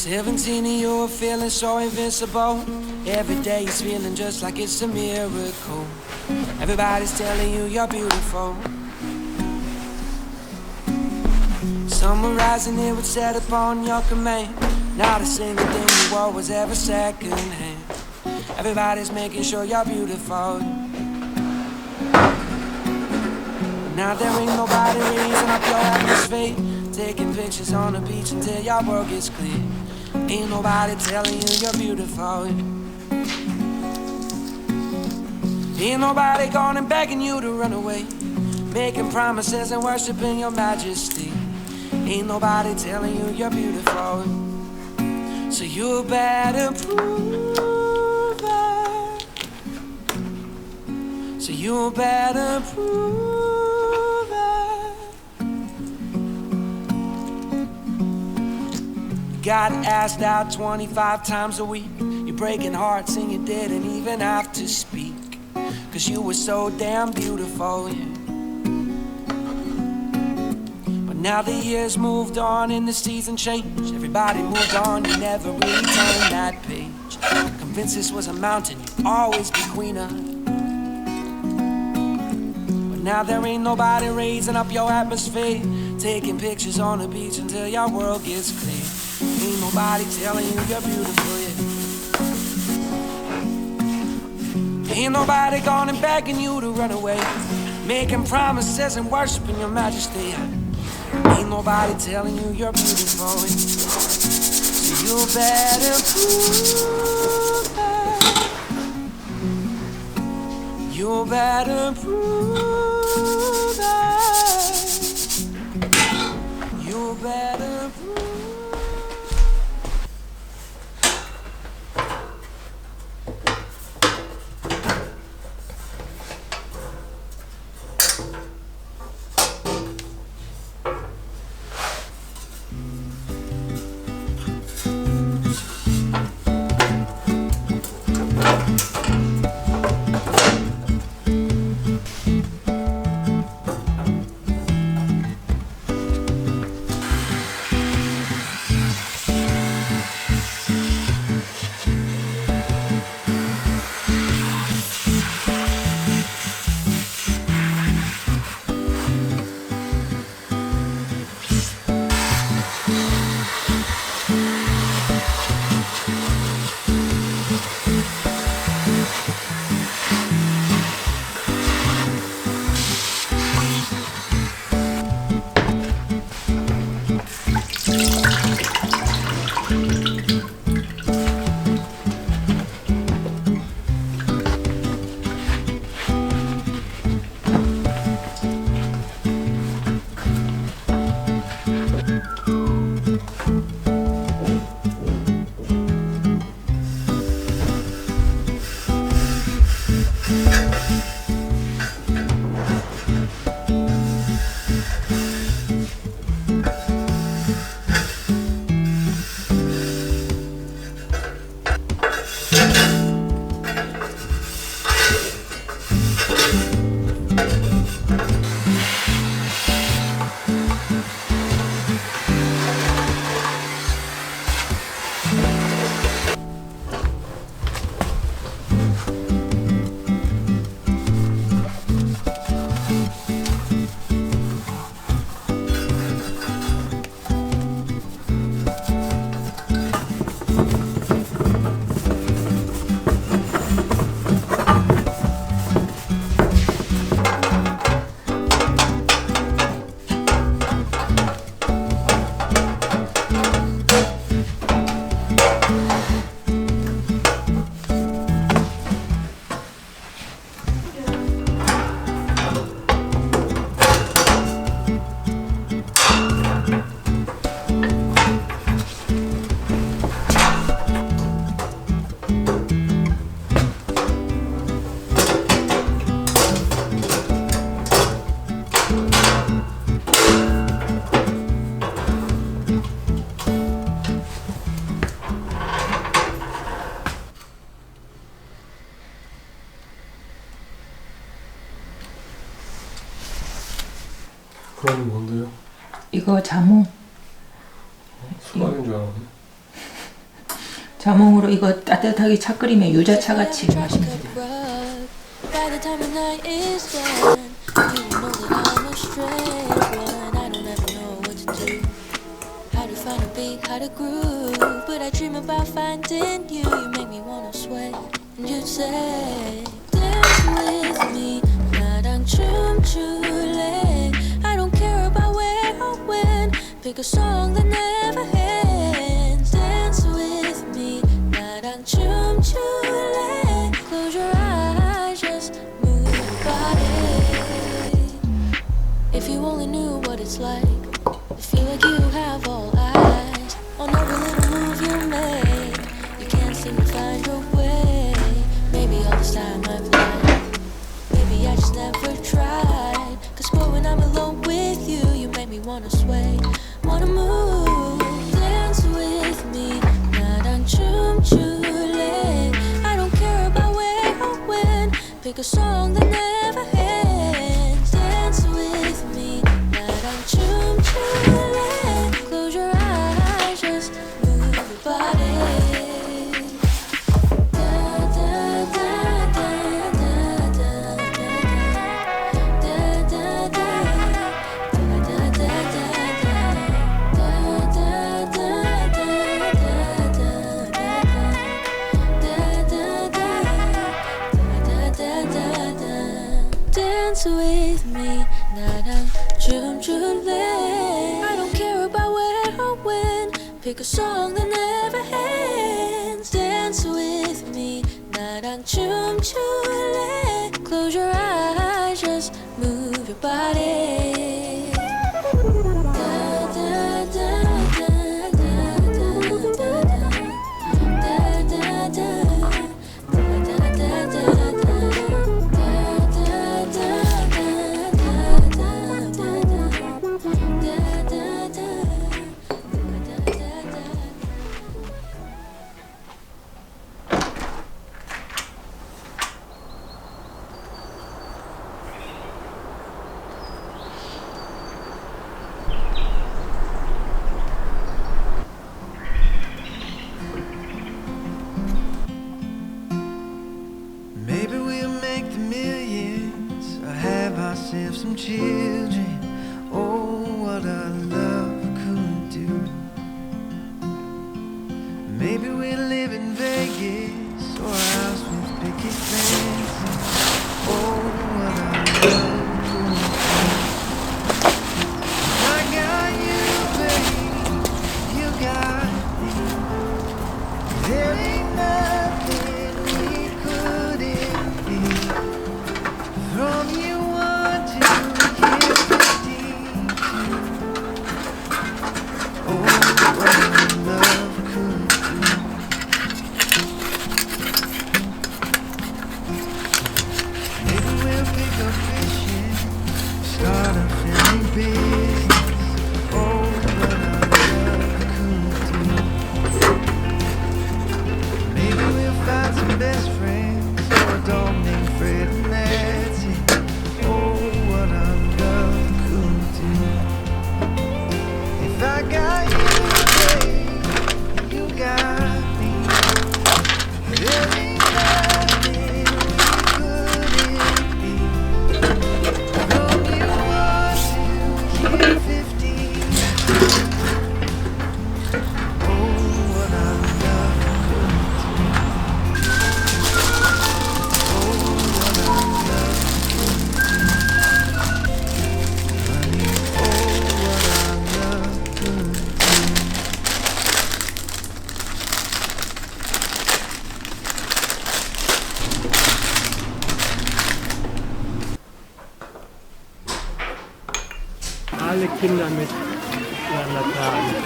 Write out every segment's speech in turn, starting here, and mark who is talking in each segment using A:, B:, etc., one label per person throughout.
A: 17 and you were feeling so invincible. Every day is feeling just like it's a miracle. Everybody's telling you you're beautiful. Summer rising, it would set upon your command. Not a single thing you wore was ever second hand. Everybody's making sure you're beautiful. Now there ain't nobody raising up your atmosphere, taking pictures on the beach until your world gets clear. Ain't nobody telling you you're beautiful. Ain't nobody going and begging you to run away, making promises and worshiping your majesty. Ain't nobody telling you you're beautiful. So you better prove it. So you better prove it. You got asked out 25 times a week. You're breaking hearts and you didn't even have to speak, 'cause you were so damn beautiful, yeah. Now the years moved on and the season changed. Everybody moved on, you never really turned that page. Convinced this was a mountain, you'd always be queen of. But now there ain't nobody raising up your atmosphere, taking pictures on the beach until your world gets clear. Ain't nobody telling you you're beautiful yet. Ain't nobody going and begging you to run away, making promises and worshiping your majesty. Ain't nobody telling you you're beautiful. So you better prove it. You better prove it. You better prove it.
B: 그럼 뭔데요?
C: 이거 자몽.
B: 수박인 줄 알았네. 자몽으로 이거 따뜻하게 차 끓이면 유자차 같이 맛있습니다.
C: By the time the night is done, you know that I'm a strange one. I don't ever know what to do. How to find a beat, how to groove. But I dream about finding you. You make me wanna sway. And you'd say, dance with me. 나랑 춤출래. I don't care about where or when. Pick a song that never ends. Dance with me. 나랑 춤출래. Close your eyes, just move your body. If you only knew what it's like. Feel like you have all eyes on every little move you make. You can't seem to find your way. Maybe all this time I've lied. Maybe I just never tried. Cause boy, when I'm alone with you, you make me wanna sway, wanna move. Dance with me. 나랑 춤출래. I don't care about where or when. Pick a song that never ends. Dance with me. 나랑 춤출래. Close your eyes, just move your body. Da da da da da da da da da da da Dance with me, 나랑 춤출래. I don't care about where or when. Pick a song that never ends. Dance with me, 나랑 춤출래. Close your eyes, just move your body. Da da da da da da da da da da da.
A: Maybe we'll make the millions or have ourselves some children. Oh, what our love could do. Maybe we'll live in Vegas or a house with picket fences. Oh, what our love could do. I got you, babe. You got me. There ain't nothing we couldn't be. From you 1 to year 52. Oh, what love could do. Maybe we'll pick up fishing, start a family business. Oh, what our love could do. Maybe we'll find some best friends or a dog named Fred and that's it. Oh, what our love could do. If I got you, babe, you got me. There ain't nothing we couldn't be. From you 1 to year 15. Oh, what our love could do. Oh, what our love could do. Honey, oh, what our love could do.
D: Alle Kinder mit ihren Laternen.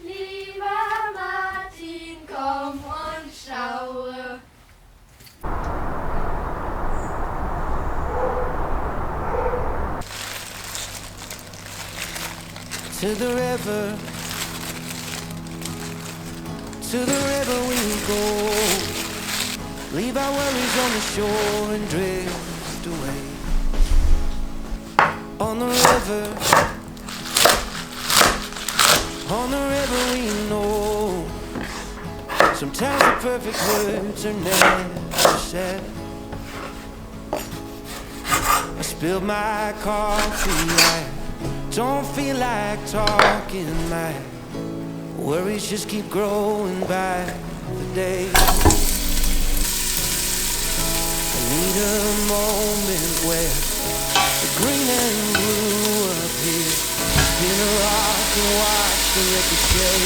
E: Lieber Martin, komm und schaue.
A: To the river, to the river we go. Leave our worries on the shore and drift away. On the river we know. Sometimes the perfect words are never said. I spilled my coffee, I don't feel like talking. My worries just keep growing by the day. I need a moment where the green and blue appear. Spin a rock and watch the ricochet.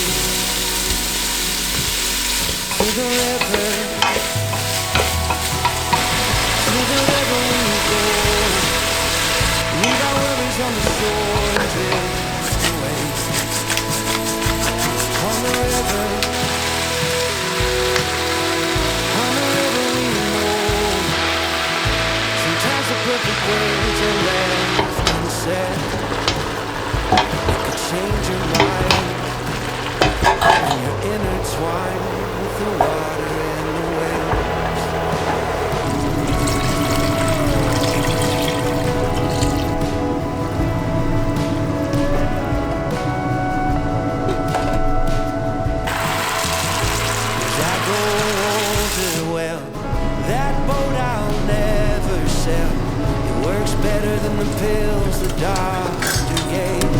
A: To the river we go. Leave our worries on the shore and drift away. On the river we know. Sometimes the perfect words are left unsaid. It could change your mind when you're intertwined with the water and the waves. Better than the pills the doctor gave.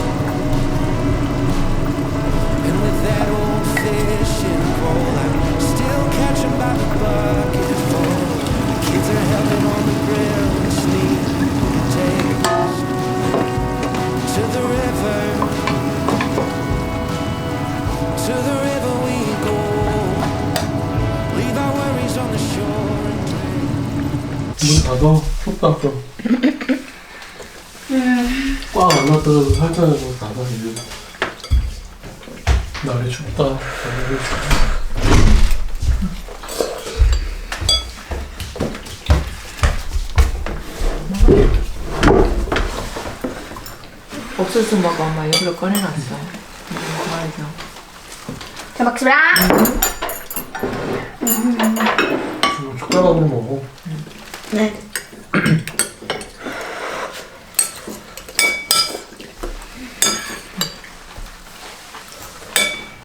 A: And with that old fishing pole, I still catch 'em by the bucket full. The kids are helping on the grill and sneak tables. To the river we go. Leave our worries on the shore and
D: 문 닫아. 춥다 또. 꽉 안 놨다가도 살짝이라도 닫아 이제. 날이 춥다. 날이 춥다.
B: 옥수수 먹어. 엄마 일부러 꺼내놨어. 좋아해서.
E: 잘 먹습니다.
D: 숟가락으로 먹어.
E: 네.